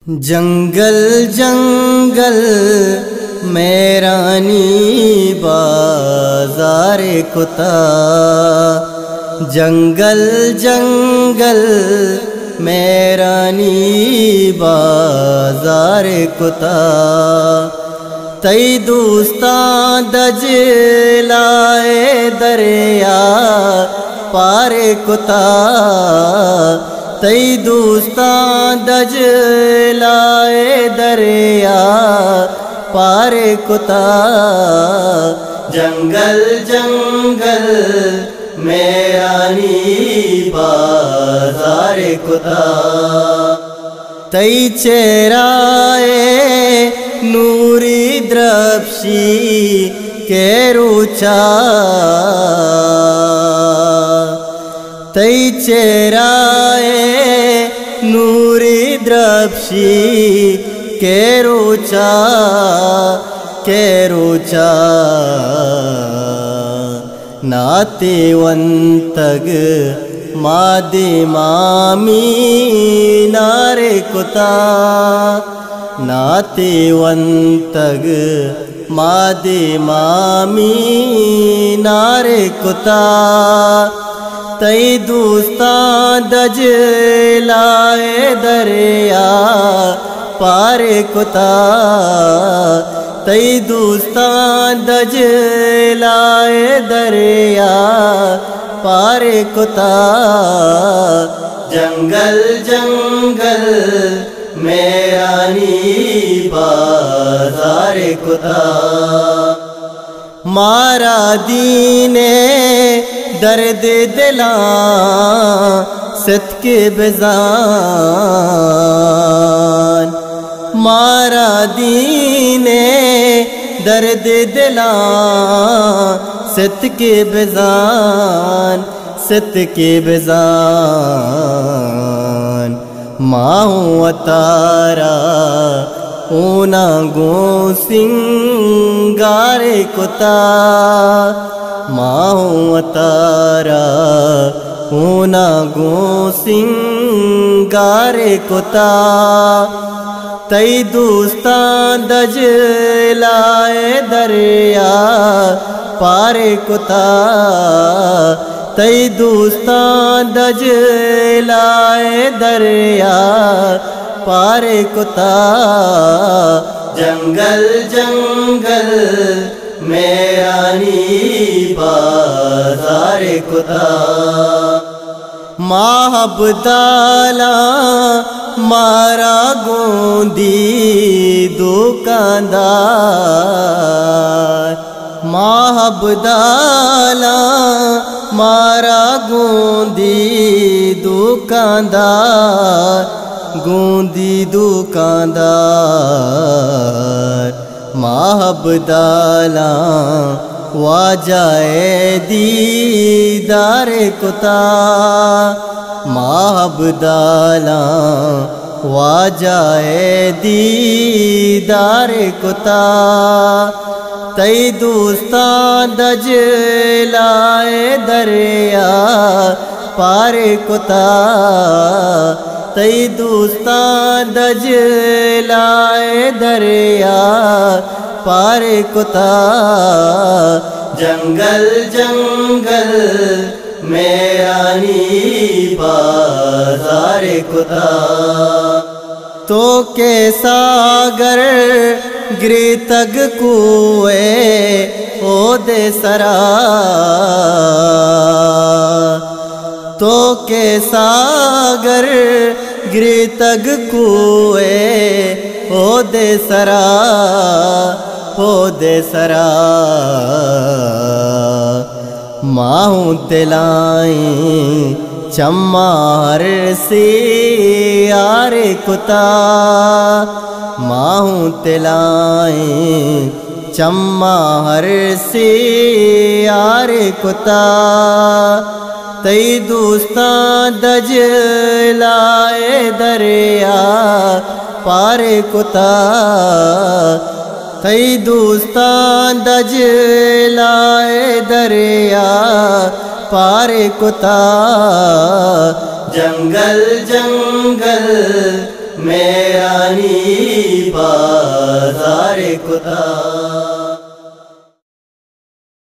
जंगल जंगल मैरानी बाजार कुता, जंगल जंगल मैरानी बाजार कुता। तई दोस्तां दज लाए दरिया पार कुता, तई दोस्तां दज लाए दरिया पार कुता। जंगल जंगल मैरानी बाजार कुता। तई चेहराए नूरी द्रप्शी के रुचा, तई चेहराए नूरी द्रप्शी के रुचा नातेवंतग मादे मामी नारे कुता, नातेवंतग मादे मामी नारे कुता। तई दोस्तां दज लाए दरिया पार कुता, तई दोस्तां दज लाए दरिया पार कुता। जंगल जंगल मैरानी बाजार कुता। मारा दीने दर्द दिला सत के बेजान, मारा दीने दर्द दिला सत के बेजान, सत के बेजान। माहू अतारा ऊना गो सिंगारे कुता, माहू अतारा ऊना गो सिंगारे कुता। तई दोस्तां दज लाए दरिया पार कुता, तई दोस्तां दज लाए दरिया पार कुता। जंगल जंगल मैरानी बाजार कुता। माहबदाला मारा गोंदी दुकानदार, माहबदाला मारा गोंदी दुकानदार, गोंदी दुकानदार। माहबदाला वाजाए दीदार कुता, माहबदाला वाजाए दीदार कुता। तई दोस्तां दज लाए दरिया पार कुता, तई दोस्तां दज लाए दरिया पार कुता। जंगल जंगल मैरानी बाजार कुता। तो के सागर गिरतग कुए ओ दे सरा, तो के सागर गिरतग कुए ओ दे सरा, ओ दे सरा। माहू तिलाई चम्मार से यारे कुता, माहू तिलाई चम्मार से यारे कुता। तई दोस्तां दज लाए दरिया पार कुता, तई दोस्तां दज लाए दरिया पार कुता। जंगल जंगल मेरानी बाजार कुता।